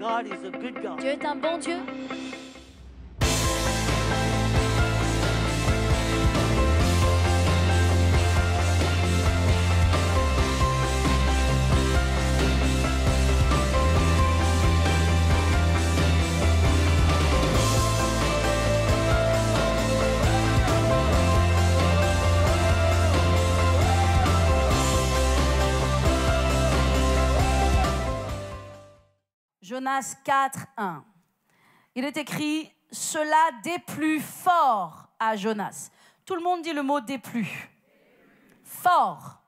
God is a good God. Dieu est un bon Dieu. Jonas 4, 1. Il est écrit « Cela déplut fort à Jonas ». Tout le monde dit le mot « déplut ». Fort.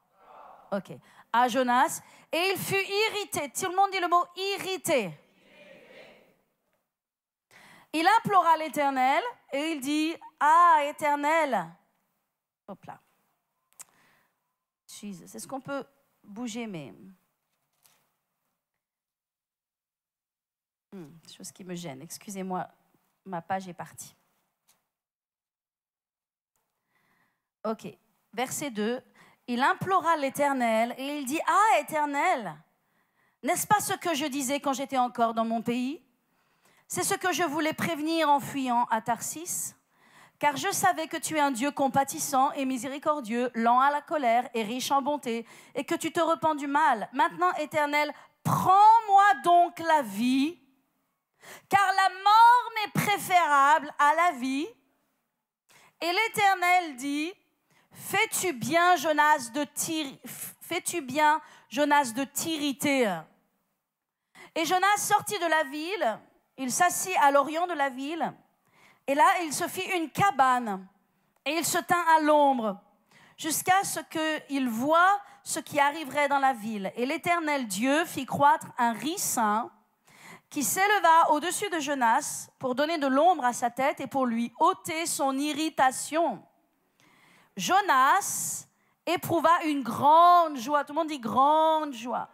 Ok. À Jonas. Et il fut irrité. Tout le monde dit le mot « irrité ». Il implora l'Éternel et il dit « Ah, Éternel ». Hop là. Jesus. Est-ce qu'on peut bouger mais... chose qui me gêne. Excusez-moi, ma page est partie. Ok, verset 2. Il implora l'Éternel et il dit « Ah, Éternel, n'est-ce pas ce que je disais quand j'étais encore dans mon pays? C'est ce que je voulais prévenir en fuyant à Tarsis. Car je savais que tu es un Dieu compatissant et miséricordieux, lent à la colère et riche en bonté, et que tu te repens du mal. Maintenant, Éternel, prends-moi donc la vie, car la mort m'est préférable à la vie. » Et l'Éternel dit, fais-tu bien, Jonas, de t'irriter? Et Jonas sortit de la ville, il s'assit à l'orient de la ville, et là, il se fit une cabane, et il se tint à l'ombre, jusqu'à ce qu'il voie ce qui arriverait dans la ville. Et l'Éternel Dieu fit croître un ricin, qui s'éleva au-dessus de Jonas pour donner de l'ombre à sa tête et pour lui ôter son irritation. Jonas éprouva une grande joie, tout le monde dit grande joie,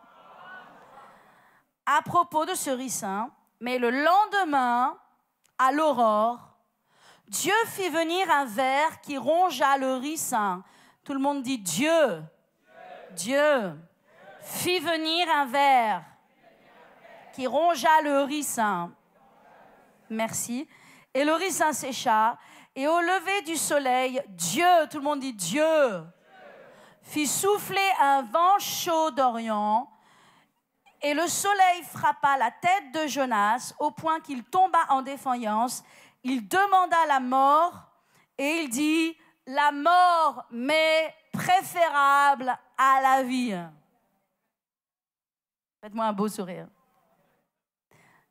à propos de ce ricin, mais le lendemain, à l'aurore, Dieu fit venir un ver qui rongea le ricin. Tout le monde dit Dieu. Dieu fit venir un ver qui rongea le ricin. Merci. Et le ricin sécha. Et au lever du soleil, Dieu, tout le monde dit Dieu, fit souffler un vent chaud d'Orient. Et le soleil frappa la tête de Jonas au point qu'il tomba en défaillance. Il demanda la mort et il dit, la mort m'est préférable à la vie. Faites-moi un beau sourire.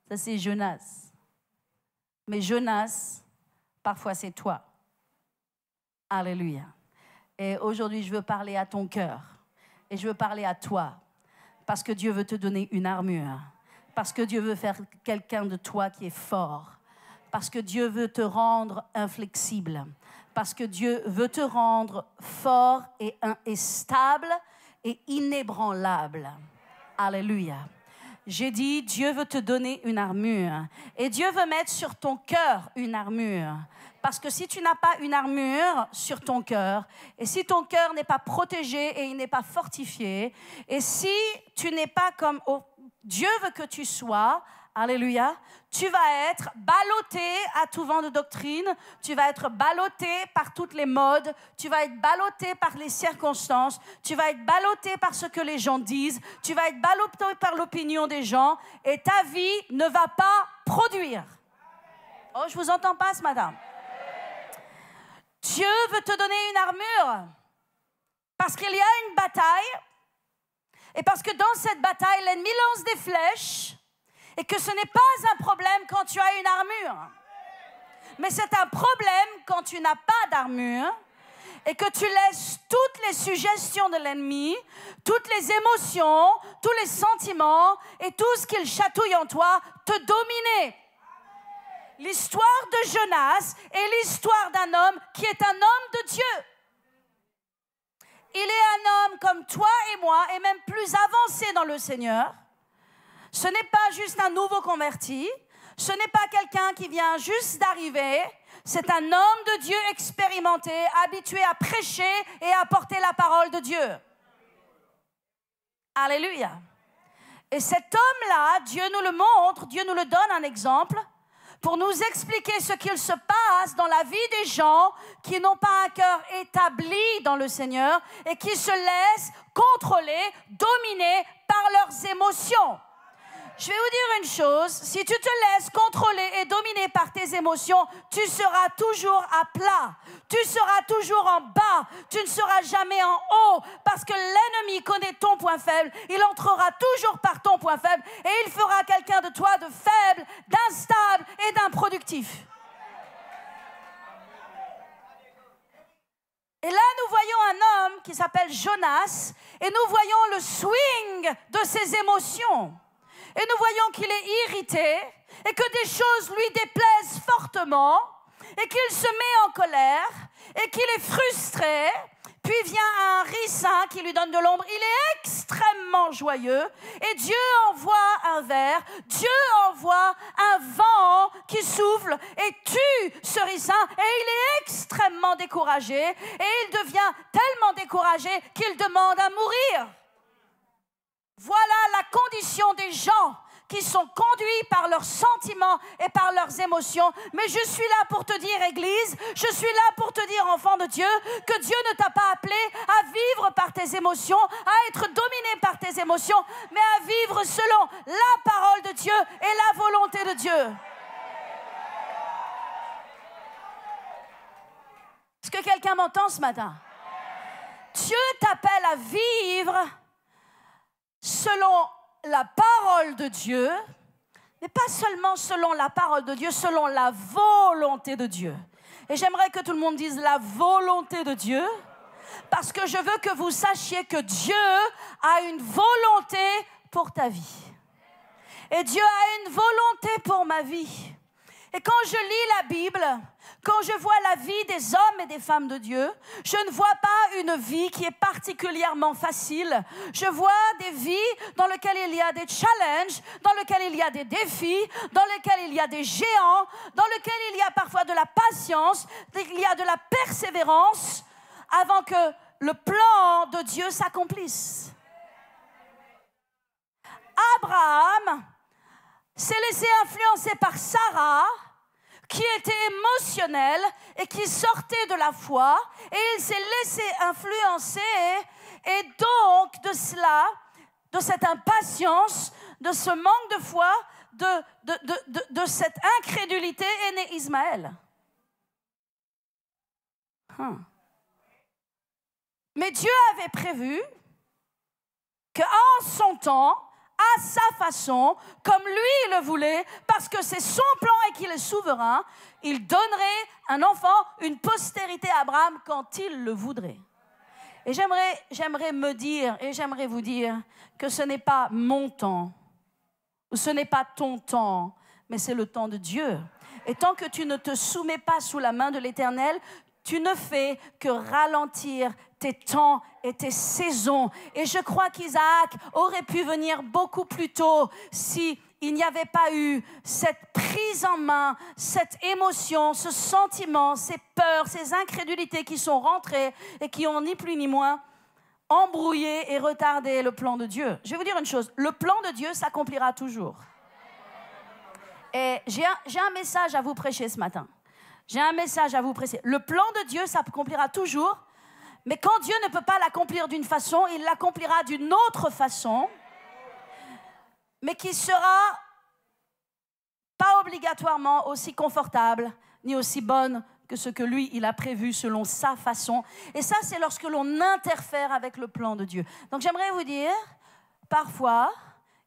Ça, c'est Jonas. Mais Jonas, parfois, c'est toi. Alléluia. Et aujourd'hui, je veux parler à ton cœur. Et je veux parler à toi. Parce que Dieu veut te donner une armure. Parce que Dieu veut faire quelqu'un de toi qui est fort. Parce que Dieu veut te rendre inflexible. Parce que Dieu veut te rendre fort et stable et inébranlable. Alléluia. J'ai dit, Dieu veut te donner une armure. Et Dieu veut mettre sur ton cœur une armure. Parce que si tu n'as pas une armure sur ton cœur, et si ton cœur n'est pas protégé et il n'est pas fortifié, et si tu n'es pas comme Dieu veut que tu sois, alléluia, tu vas être ballotté à tout vent de doctrine, tu vas être ballotté par toutes les modes, tu vas être ballotté par les circonstances, tu vas être ballotté par ce que les gens disent, tu vas être ballotté par l'opinion des gens, et ta vie ne va pas produire. Oh, je ne vous entends pas ce matin. Dieu veut te donner une armure parce qu'il y a une bataille et parce que dans cette bataille, l'ennemi lance des flèches et que ce n'est pas un problème quand tu as une armure. Mais c'est un problème quand tu n'as pas d'armure et que tu laisses toutes les suggestions de l'ennemi, toutes les émotions, tous les sentiments et tout ce qu'il chatouille en toi te dominer. L'histoire de Jonas est l'histoire d'un homme qui est un homme de Dieu. Il est un homme comme toi et moi, et même plus avancé dans le Seigneur. Ce n'est pas juste un nouveau converti, ce n'est pas quelqu'un qui vient juste d'arriver, c'est un homme de Dieu expérimenté, habitué à prêcher et à porter la parole de Dieu. Alléluia. Et cet homme-là, Dieu nous le montre, Dieu nous le donne un exemple pour nous expliquer ce qu'il se passe dans la vie des gens qui n'ont pas un cœur établi dans le Seigneur et qui se laissent contrôler, dominer par leurs émotions. Je vais vous dire une chose, si tu te laisses contrôler et dominer par tes émotions, tu seras toujours à plat, tu seras toujours en bas, tu ne seras jamais en haut, parce que l'ennemi connaît ton point faible, il entrera toujours par ton point faible et il fera quelqu'un de toi de faible, d'instable et d'improductif. Et là, nous voyons un homme qui s'appelle Jonas et nous voyons le swing de ses émotions. Et nous voyons qu'il est irrité et que des choses lui déplaisent fortement et qu'il se met en colère et qu'il est frustré. Puis vient un ricin qui lui donne de l'ombre. Il est extrêmement joyeux et Dieu envoie un ver, Dieu envoie un vent qui souffle et tue ce ricin et il est extrêmement découragé et il devient tellement découragé qu'il demande à mourir. Voilà la condition des gens qui sont conduits par leurs sentiments et par leurs émotions. Mais je suis là pour te dire, Église, je suis là pour te dire, enfant de Dieu, que Dieu ne t'a pas appelé à vivre par tes émotions, à être dominé par tes émotions, mais à vivre selon la parole de Dieu et la volonté de Dieu. Est-ce que quelqu'un m'entend ce matin? Dieu t'appelle à vivre selon la parole de Dieu, mais pas seulement selon la parole de Dieu, selon la volonté de Dieu. Et j'aimerais que tout le monde dise la volonté de Dieu, parce que je veux que vous sachiez que Dieu a une volonté pour ta vie. Et Dieu a une volonté pour ma vie. Et quand je lis la Bible, quand je vois la vie des hommes et des femmes de Dieu, je ne vois pas une vie qui est particulièrement facile. Je vois des vies dans lesquelles il y a des challenges, dans lesquelles il y a des défis, dans lesquelles il y a des géants, dans lesquelles il y a parfois de la patience, il y a de la persévérance avant que le plan de Dieu s'accomplisse. Abraham s'est laissé influencer par Sarah, qui était émotionnelle et qui sortait de la foi, et il s'est laissé influencer, et donc de cela, de cette impatience, de ce manque de foi, de cette incrédulité est né Ismaël. Mais Dieu avait prévu qu'en son temps, à sa façon, comme lui le voulait, parce que c'est son plan et qu'il est souverain, il donnerait un enfant, une postérité à Abraham quand il le voudrait. Et j'aimerais me dire, et j'aimerais vous dire, que ce n'est pas mon temps, ou ce n'est pas ton temps, mais c'est le temps de Dieu. Et tant que tu ne te soumets pas sous la main de l'Éternel, tu ne fais que ralentir tes temps et tes saisons. Et je crois qu'Isaac aurait pu venir beaucoup plus tôt si il n'y avait pas eu cette prise en main, cette émotion, ce sentiment, ces peurs, ces incrédulités qui sont rentrées et qui ont ni plus ni moins embrouillé et retardé le plan de Dieu. Je vais vous dire une chose, le plan de Dieu s'accomplira toujours. Et j'ai un message à vous prêcher ce matin. J'ai un message à vous prêcher. Le plan de Dieu s'accomplira toujours, mais quand Dieu ne peut pas l'accomplir d'une façon, il l'accomplira d'une autre façon, mais qui sera pas obligatoirement aussi confortable ni aussi bonne que ce que lui, il a prévu selon sa façon. Et ça, c'est lorsque l'on interfère avec le plan de Dieu. Donc j'aimerais vous dire, parfois,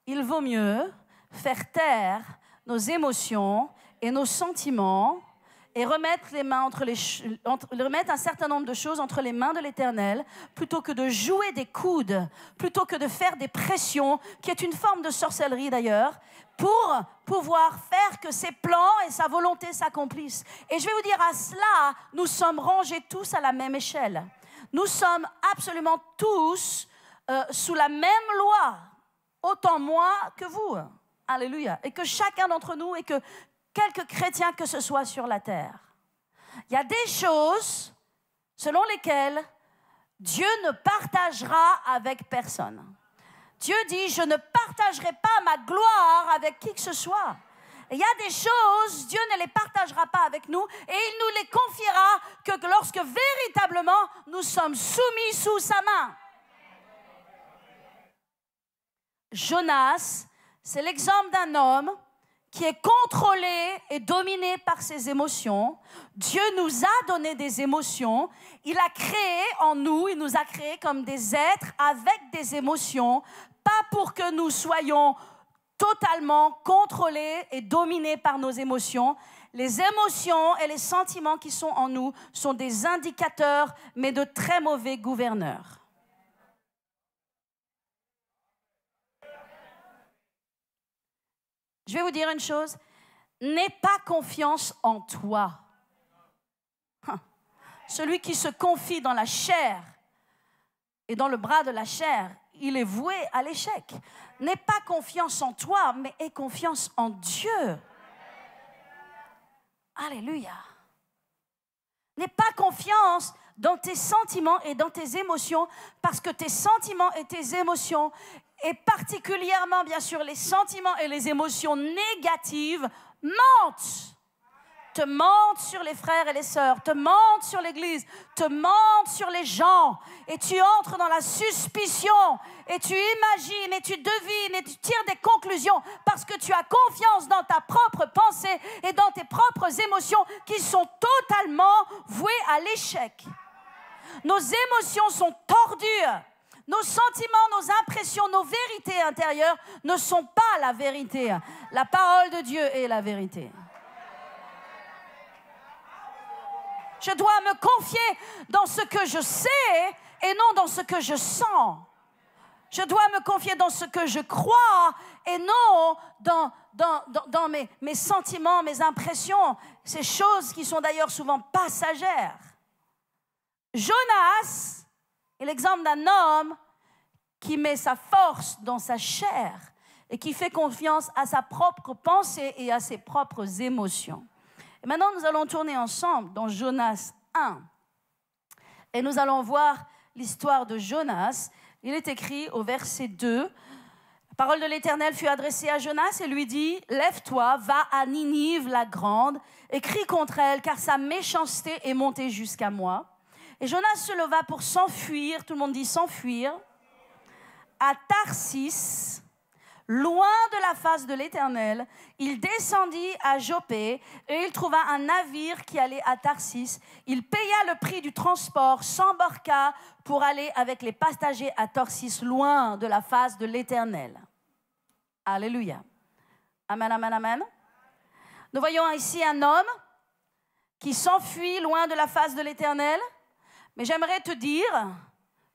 il vaut mieux faire taire nos émotions et nos sentiments et remettre un certain nombre de choses entre les mains de l'Éternel, plutôt que de jouer des coudes, plutôt que de faire des pressions, qui est une forme de sorcellerie d'ailleurs, pour pouvoir faire que ses plans et sa volonté s'accomplissent. Et je vais vous dire, à cela, nous sommes rangés tous à la même échelle. Nous sommes absolument tous sous la même loi, autant moi que vous. Alléluia. Et que chacun d'entre nous, et que quelques chrétiens que ce soit sur la terre. Il y a des choses selon lesquelles Dieu ne partagera avec personne. Dieu dit, je ne partagerai pas ma gloire avec qui que ce soit. Il y a des choses, Dieu ne les partagera pas avec nous et il nous les confiera que lorsque véritablement nous sommes soumis sous sa main. Jonas, c'est l'exemple d'un homme qui est contrôlé et dominé par ses émotions. Dieu nous a donné des émotions. Il a créé en nous, il nous a créés comme des êtres avec des émotions, pas pour que nous soyons totalement contrôlés et dominés par nos émotions. Les émotions et les sentiments qui sont en nous sont des indicateurs, mais de très mauvais gouverneurs. Je vais vous dire une chose, n'aie pas confiance en toi. Celui qui se confie dans la chair et dans le bras de la chair, il est voué à l'échec. N'aie pas confiance en toi, mais aie confiance en Dieu. Alléluia. N'aie pas confiance dans tes sentiments et dans tes émotions, parce que tes sentiments et tes émotions, et particulièrement, bien sûr, les sentiments et les émotions négatives, mentent. Te mentent sur les frères et les sœurs, te mentent sur l'Église, te mentent sur les gens. Et tu entres dans la suspicion, et tu imagines, et tu devines, et tu tires des conclusions, parce que tu as confiance dans ta propre pensée et dans tes propres émotions qui sont totalement vouées à l'échec. Nos émotions sont tordues. Nos sentiments, nos impressions, nos vérités intérieures ne sont pas la vérité. La parole de Dieu est la vérité. Je dois me confier dans ce que je sais et non dans ce que je sens. Je dois me confier dans ce que je crois et non dans mes sentiments, mes impressions. Ces choses qui sont d'ailleurs souvent passagères. Jonas est l'exemple d'un homme qui met sa force dans sa chair et qui fait confiance à sa propre pensée et à ses propres émotions. Et maintenant, nous allons tourner ensemble dans Jonas 1. Et nous allons voir l'histoire de Jonas. Il est écrit au verset 2. La parole de l'Éternel fut adressée à Jonas et lui dit « Lève-toi, va à Ninive la grande et crie contre elle, car sa méchanceté est montée jusqu'à moi. » Et Jonas se leva pour s'enfuir, tout le monde dit s'enfuir, à Tarsis, loin de la face de l'Éternel. Il descendit à Joppé et il trouva un navire qui allait à Tarsis. Il paya le prix du transport, s'embarqua pour aller avec les passagers à Tarsis, loin de la face de l'Éternel. Alléluia. Amen, amen, amen. Nous voyons ici un homme qui s'enfuit loin de la face de l'Éternel. Mais j'aimerais te dire,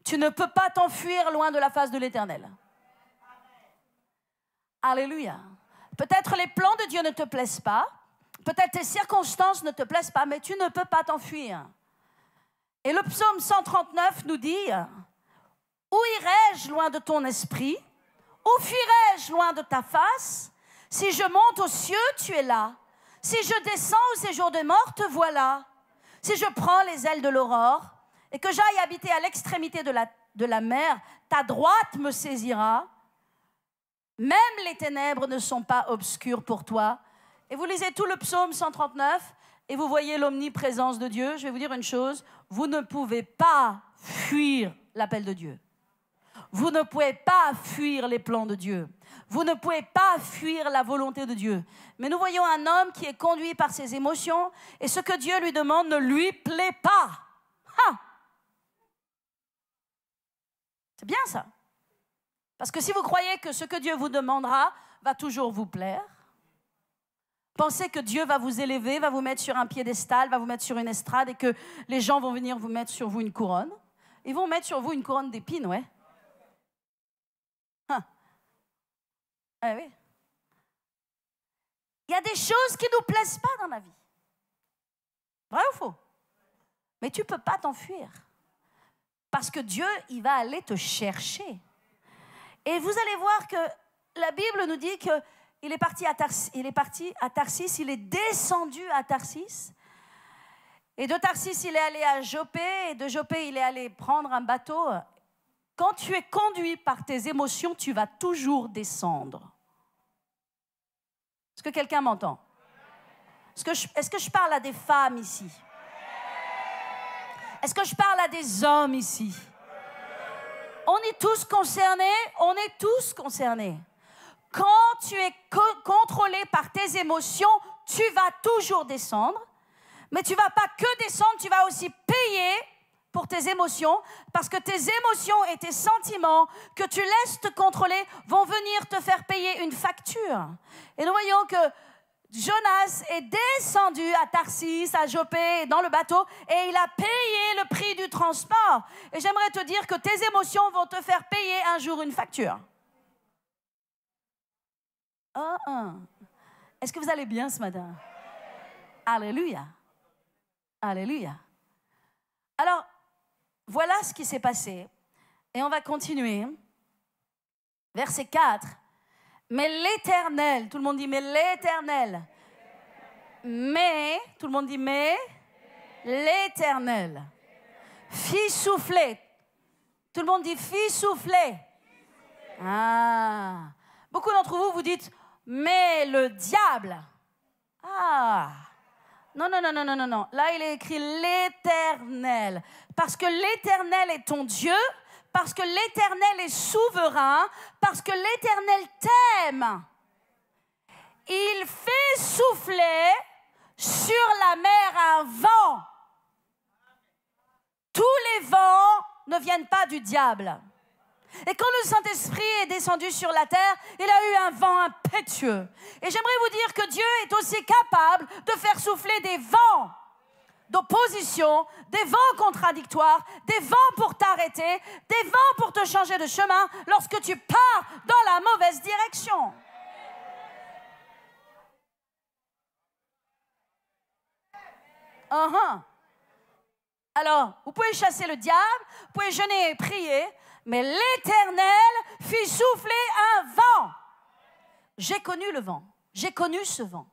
tu ne peux pas t'enfuir loin de la face de l'Éternel. Alléluia. Peut-être les plans de Dieu ne te plaisent pas, peut-être tes circonstances ne te plaisent pas, mais tu ne peux pas t'enfuir. Et le psaume 139 nous dit, « Où irai-je loin de ton esprit? Où fuirai-je loin de ta face? Si je monte aux cieux, tu es là. Si je descends au séjour des morts, te voilà. Si je prends les ailes de l'aurore, et que j'aille habiter à l'extrémité de la mer, ta droite me saisira. Même les ténèbres ne sont pas obscures pour toi. » Et vous lisez tout le psaume 139 et vous voyez l'omniprésence de Dieu. Je vais vous dire une chose, vous ne pouvez pas fuir l'appel de Dieu. Vous ne pouvez pas fuir les plans de Dieu. Vous ne pouvez pas fuir la volonté de Dieu. Mais nous voyons un homme qui est conduit par ses émotions et ce que Dieu lui demande ne lui plaît pas. Ha! C'est bien ça. Parce que si vous croyez que ce que Dieu vous demandera va toujours vous plaire, pensez que Dieu va vous élever, va vous mettre sur un piédestal, va vous mettre sur une estrade et que les gens vont venir vous mettre sur vous une couronne. Ils vont mettre sur vous une couronne d'épines, ouais. Ah oui. Il y a des choses qui ne nous plaisent pas dans la vie. Vrai ou faux? Mais tu ne peux pas t'enfuir. Parce que Dieu, il va aller te chercher. Et vous allez voir que la Bible nous dit qu'il est parti à Tarsis, il est descendu à Tarsis. Et de Tarsis, il est allé à Joppé. Et de Joppé, il est allé prendre un bateau. quand tu es conduit par tes émotions, tu vas toujours descendre. Est-ce que quelqu'un m'entend? Est-ce que je parle à des femmes ici? Est-ce que je parle à des hommes ici? On est tous concernés, on est tous concernés. Quand tu es contrôlé par tes émotions, tu vas toujours descendre, mais tu ne vas pas que descendre, tu vas aussi payer pour tes émotions, parce que tes émotions et tes sentiments que tu laisses te contrôler vont venir te faire payer une facture. Et nous voyons que Jonas est descendu à Tarsis, à Jopé, dans le bateau, et il a payé le prix du transport. Et j'aimerais te dire que tes émotions vont te faire payer un jour une facture. Est-ce que vous allez bien ce matin? Alléluia. Alléluia. Alors, voilà ce qui s'est passé. Et on va continuer. Verset 4. Mais l'Éternel, tout le monde dit mais l'Éternel. Mais, tout le monde dit mais l'Éternel fit souffler. Tout le monde dit fit souffler. Ah. Beaucoup d'entre vous, vous dites mais le diable. Ah. Non. Là, il est écrit l'Éternel. Parce que l'Éternel est ton Dieu, parce que l'Éternel est souverain, parce que l'Éternel t'aime. Il fait souffler sur la mer un vent. Tous les vents ne viennent pas du diable. Et quand le Saint-Esprit est descendu sur la terre, il a eu un vent impétueux. Et j'aimerais vous dire que Dieu est aussi capable de faire souffler des vents d'opposition, des vents contradictoires, des vents pour t'arrêter, des vents pour te changer de chemin lorsque tu pars dans la mauvaise direction. Alors, vous pouvez chasser le diable, vous pouvez jeûner et prier, mais l'Éternel fit souffler un vent. J'ai connu le vent, j'ai connu ce vent.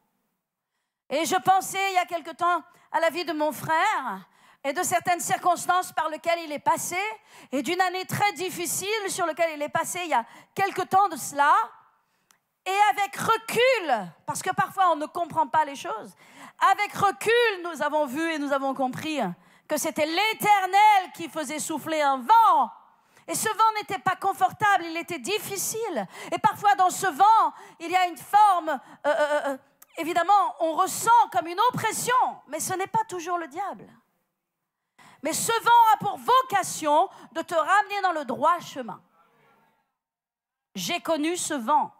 Et je pensais il y a quelque temps à la vie de mon frère et de certaines circonstances par lesquelles il est passé et d'une année très difficile sur laquelle il est passé il y a quelque temps de cela. Et avec recul, parce que parfois on ne comprend pas les choses, avec recul nous avons vu et nous avons compris que c'était l'Éternel qui faisait souffler un vent. Et ce vent n'était pas confortable, il était difficile. Et parfois dans ce vent, il y a une forme, évidemment, on ressent comme une oppression, mais ce n'est pas toujours le diable. Mais ce vent a pour vocation de te ramener dans le droit chemin. J'ai connu ce vent.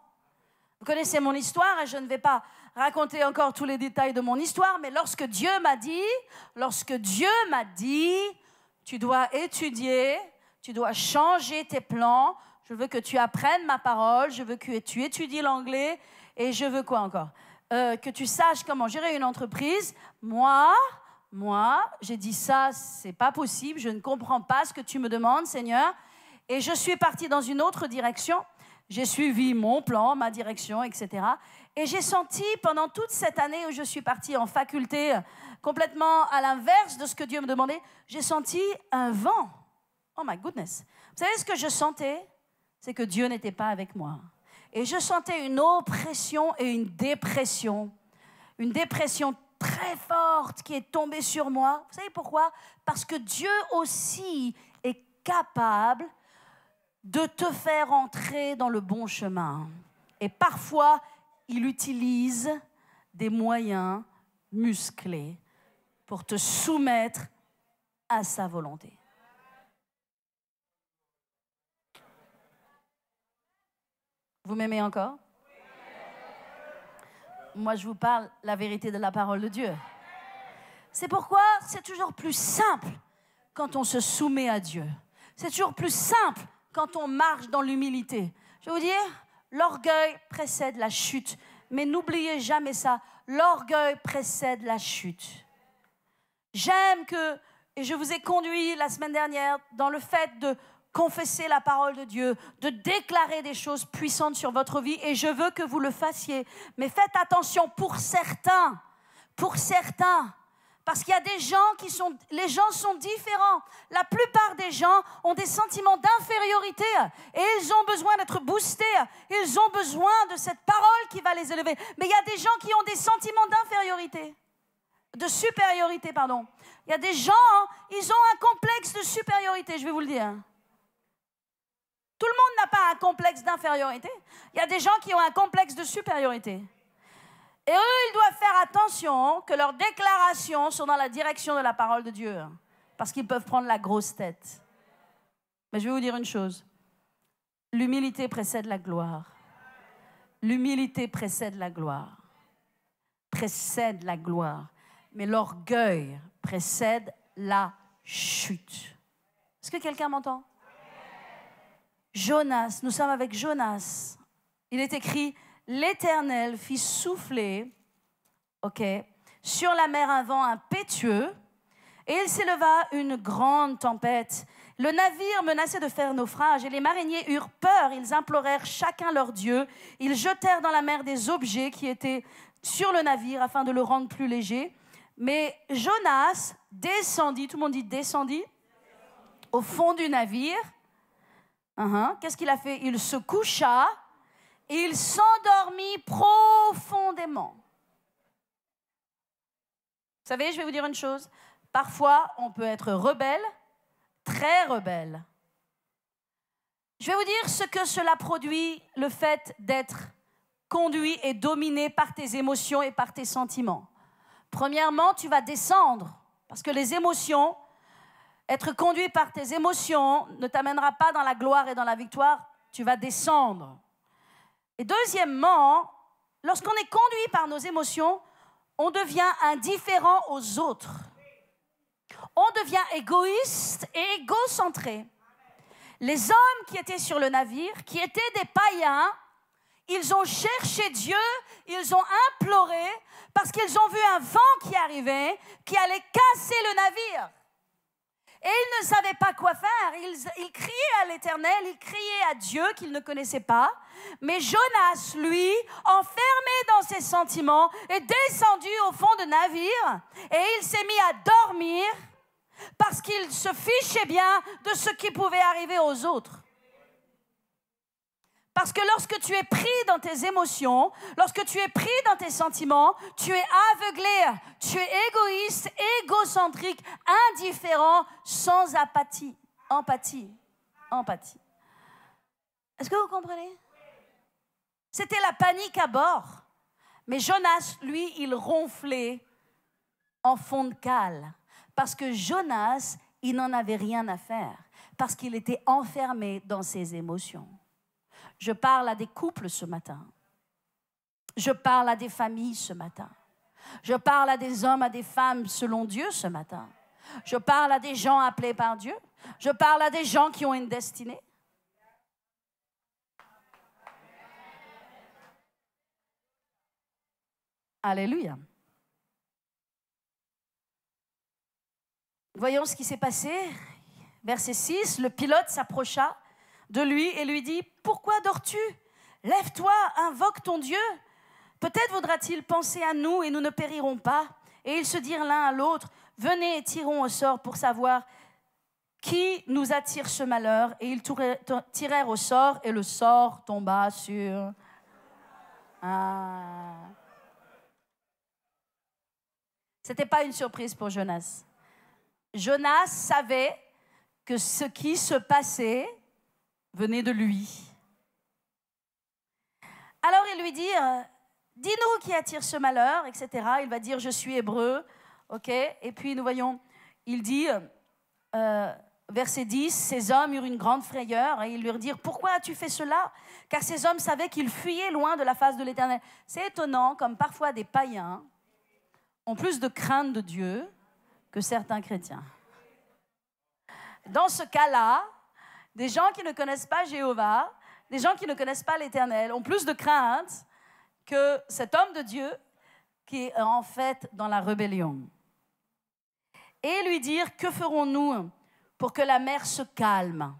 Vous connaissez mon histoire et je ne vais pas raconter encore tous les détails de mon histoire, mais lorsque Dieu m'a dit, tu dois étudier, tu dois changer tes plans, je veux que tu apprennes ma parole, je veux que tu étudies l'anglais et je veux quoi encore? Que tu saches comment gérer une entreprise. Moi, j'ai dit ça, c'est pas possible, je ne comprends pas ce que tu me demandes, Seigneur. Et je suis partie dans une autre direction. J'ai suivi mon plan, ma direction, etc. Et j'ai senti pendant toute cette année où je suis partie en faculté, complètement à l'inverse de ce que Dieu me demandait, j'ai senti un vent. Oh my goodness. Vous savez ce que je sentais? C'est que Dieu n'était pas avec moi. Et je sentais une oppression et une dépression très forte qui est tombée sur moi. Vous savez pourquoi? Parce que Dieu aussi est capable de te faire entrer dans le bon chemin. Et parfois, il utilise des moyens musclés pour te soumettre à sa volonté. Vous m'aimez encore? Moi, je vous parle la vérité de la parole de Dieu. C'est pourquoi c'est toujours plus simple quand on se soumet à Dieu. C'est toujours plus simple quand on marche dans l'humilité. Je vais vous dire, l'orgueil précède la chute. Mais n'oubliez jamais ça, l'orgueil précède la chute. J'aime que, et je vous ai conduit la semaine dernière dans le fait de confesser la parole de Dieu, de déclarer des choses puissantes sur votre vie, et je veux que vous le fassiez. Mais faites attention pour certains, Parce qu'il y a des gens les gens sont différents. La plupart des gens ont des sentiments d'infériorité et ils ont besoin d'être boostés. Ils ont besoin de cette parole qui va les élever. Mais il y a des gens qui ont des sentiments d'infériorité, de supériorité, pardon. Il y a des gens, ils ont un complexe de supériorité, je vais vous le dire. Tout le monde n'a pas un complexe d'infériorité. Il y a des gens qui ont un complexe de supériorité. Et eux, ils doivent faire attention que leurs déclarations sont dans la direction de la parole de Dieu. Parce qu'ils peuvent prendre la grosse tête. Mais je vais vous dire une chose. L'humilité précède la gloire. L'humilité précède la gloire. Précède la gloire. Mais l'orgueil précède la chute. Est-ce que quelqu'un m'entend? Jonas, nous sommes avec Jonas. Il est écrit... L'Éternel fit souffler sur la mer un vent impétueux et il s'éleva une grande tempête. Le navire menaçait de faire naufrage et les mariniers eurent peur. Ils implorèrent chacun leur Dieu. Ils jetèrent dans la mer des objets qui étaient sur le navire afin de le rendre plus léger. Mais Jonas descendit, tout le monde dit descendit, au fond du navire. Qu'est-ce qu'il a fait? Il se coucha. Il s'endormit profondément. Vous savez, je vais vous dire une chose. Parfois, on peut être rebelle, très rebelle. Je vais vous dire ce que cela produit, le fait d'être conduit et dominé par tes émotions et par tes sentiments. Premièrement, tu vas descendre, parce que les émotions, être conduit par tes émotions ne t'amènera pas dans la gloire et dans la victoire, tu vas descendre. Et deuxièmement, lorsqu'on est conduit par nos émotions, on devient indifférent aux autres. On devient égoïste et égocentré. Les hommes qui étaient sur le navire, qui étaient des païens, ils ont cherché Dieu, ils ont imploré, parce qu'ils ont vu un vent qui arrivait, qui allait casser le navire. Et ils ne savaient pas quoi faire. Ils criaient à l'Éternel, ils criaient à Dieu qu'ils ne connaissaient pas. Mais Jonas, lui, enfermé dans ses sentiments, est descendu au fond du navire et il s'est mis à dormir parce qu'il se fichait bien de ce qui pouvait arriver aux autres. Parce que lorsque tu es pris dans tes émotions, lorsque tu es pris dans tes sentiments, tu es aveuglé, tu es égoïste, égocentrique, indifférent, sans empathie. Est-ce que vous comprenez? C'était la panique à bord. Mais Jonas, lui, il ronflait en fond de cale. Parce que Jonas, il n'en avait rien à faire. Parce qu'il était enfermé dans ses émotions. Je parle à des couples ce matin. Je parle à des familles ce matin. Je parle à des hommes, à des femmes selon Dieu ce matin. Je parle à des gens appelés par Dieu. Je parle à des gens qui ont une destinée. Alléluia. Voyons ce qui s'est passé. Verset 6, le pilote s'approcha de lui et lui dit « Pourquoi dors-tu? Lève-toi, invoque ton Dieu. Peut-être voudra-t-il penser à nous et nous ne périrons pas. » Et ils se dirent l'un à l'autre « Venez et tirons au sort pour savoir qui nous attire ce malheur. » Et ils tirèrent au sort et le sort tomba sur... Ce n'était pas une surprise pour Jonas. Jonas savait que ce qui se passait venait de lui. Alors il lui dit, dis-nous qui attire ce malheur, etc. Il va dire, je suis hébreu, ok. Et puis nous voyons, il dit, verset 10, ces hommes eurent une grande frayeur et ils lui dirent, pourquoi as-tu fait cela? Car ces hommes savaient qu'ils fuyaient loin de la face de l'Éternel. C'est étonnant, comme parfois des païens ont plus de crainte de Dieu que certains chrétiens. Dans ce cas-là, des gens qui ne connaissent pas Jéhovah, des gens qui ne connaissent pas l'Éternel, ont plus de crainte que cet homme de Dieu qui est en fait dans la rébellion. Et lui dire, que ferons-nous pour que la mer se calme?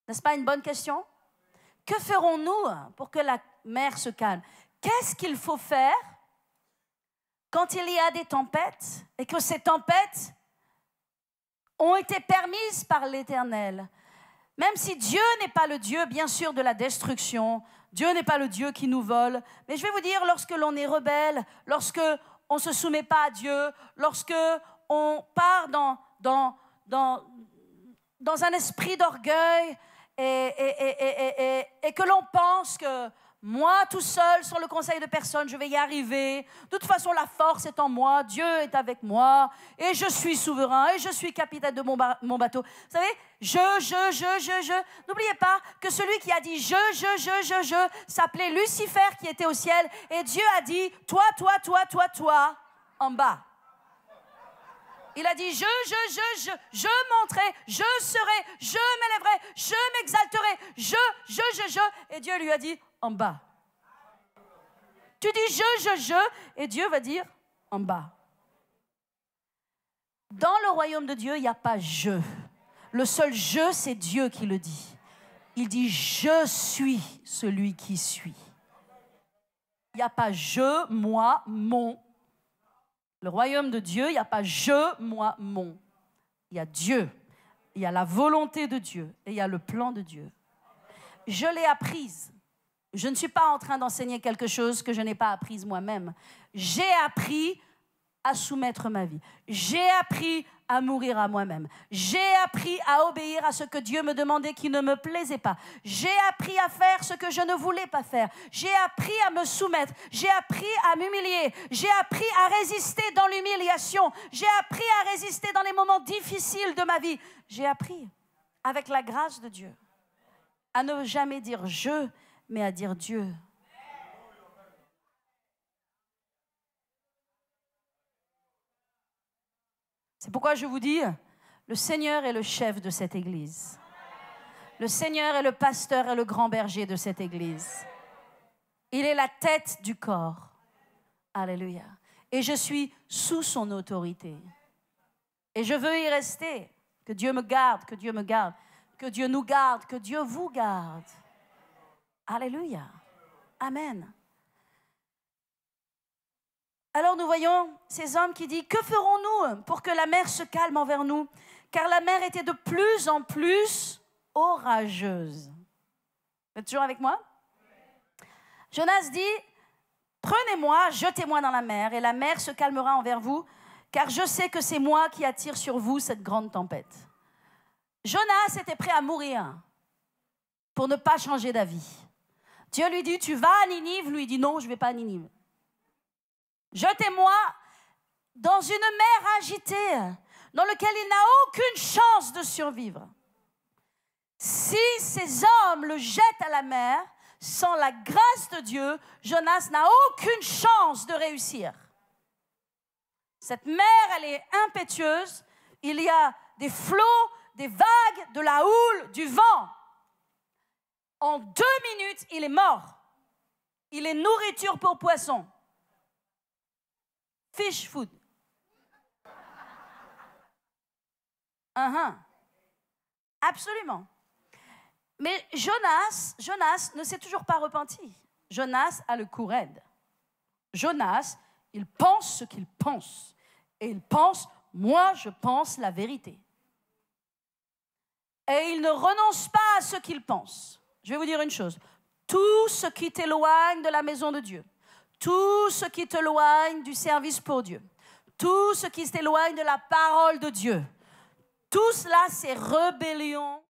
N'est-ce pas une bonne question? Que ferons-nous pour que la mer se calme? Qu'est-ce qu'il faut faire quand il y a des tempêtes et que ces tempêtes ont été permises par l'Éternel, même si Dieu n'est pas le Dieu, bien sûr, de la destruction, Dieu n'est pas le Dieu qui nous vole, mais je vais vous dire, lorsque l'on est rebelle, lorsque on ne se soumet pas à Dieu, lorsque on part dans un esprit d'orgueil et que l'on pense que moi, tout seul, sans le conseil de personne, je vais y arriver. De toute façon, la force est en moi, Dieu est avec moi, et je suis souverain, et je suis capitaine de mon bateau. Vous savez, je. N'oubliez pas que celui qui a dit je s'appelait Lucifer qui était au ciel, et Dieu a dit toi, en bas. Il a dit je monterai, je serai, je m'élèverai, je m'exalterai, je. Et Dieu lui a dit en bas. Tu dis je, et Dieu va dire en bas. Dans le royaume de Dieu, il n'y a pas je. Le seul je, c'est Dieu qui le dit. Il dit je suis celui qui suis. Il n'y a pas je, moi, mon. Le royaume de Dieu, il n'y a pas je, moi, mon. Il y a Dieu, il y a la volonté de Dieu et il y a le plan de Dieu. Je l'ai apprise. Je ne suis pas en train d'enseigner quelque chose que je n'ai pas apprise moi-même. J'ai appris à soumettre ma vie. J'ai appris à mourir à moi-même. J'ai appris à obéir à ce que Dieu me demandait qui ne me plaisait pas. J'ai appris à faire ce que je ne voulais pas faire. J'ai appris à me soumettre. J'ai appris à m'humilier. J'ai appris à résister dans l'humiliation. J'ai appris à résister dans les moments difficiles de ma vie. J'ai appris, avec la grâce de Dieu, à ne jamais dire je, mais à dire Dieu. C'est pourquoi je vous dis, le Seigneur est le chef de cette église. Le Seigneur est le pasteur et le grand berger de cette église. Il est la tête du corps. Alléluia. Et je suis sous son autorité. Et je veux y rester. Que Dieu me garde, que Dieu me garde, que Dieu nous garde, que Dieu vous garde. Alléluia. Amen. Alors nous voyons ces hommes qui disent « Que ferons-nous pour que la mer se calme envers nous ?» Car la mer était de plus en plus orageuse. Vous êtes toujours avec moi? Jonas dit « Prenez-moi, jetez-moi dans la mer, et la mer se calmera envers vous, car je sais que c'est moi qui attire sur vous cette grande tempête. » Jonas était prêt à mourir pour ne pas changer d'avis. Dieu lui dit « Tu vas à Ninive ?» Lui dit « Non, je ne vais pas à Ninive. » Jetez-moi dans une mer agitée, dans laquelle il n'a aucune chance de survivre. Si ces hommes le jettent à la mer, sans la grâce de Dieu, Jonas n'a aucune chance de réussir. Cette mer, elle est impétueuse. Il y a des flots, des vagues, de la houle, du vent. En 2 minutes, il est mort. Il est nourriture pour poissons. Fish food. Absolument. Mais Jonas ne s'est toujours pas repenti. Jonas a le cou raide. Jonas, il pense ce qu'il pense. Et il pense, moi je pense la vérité. Et il ne renonce pas à ce qu'il pense. Je vais vous dire une chose. Tout ce qui t'éloigne de la maison de Dieu, tout ce qui t'éloigne du service pour Dieu, tout ce qui t'éloigne de la parole de Dieu, tout cela, c'est rébellion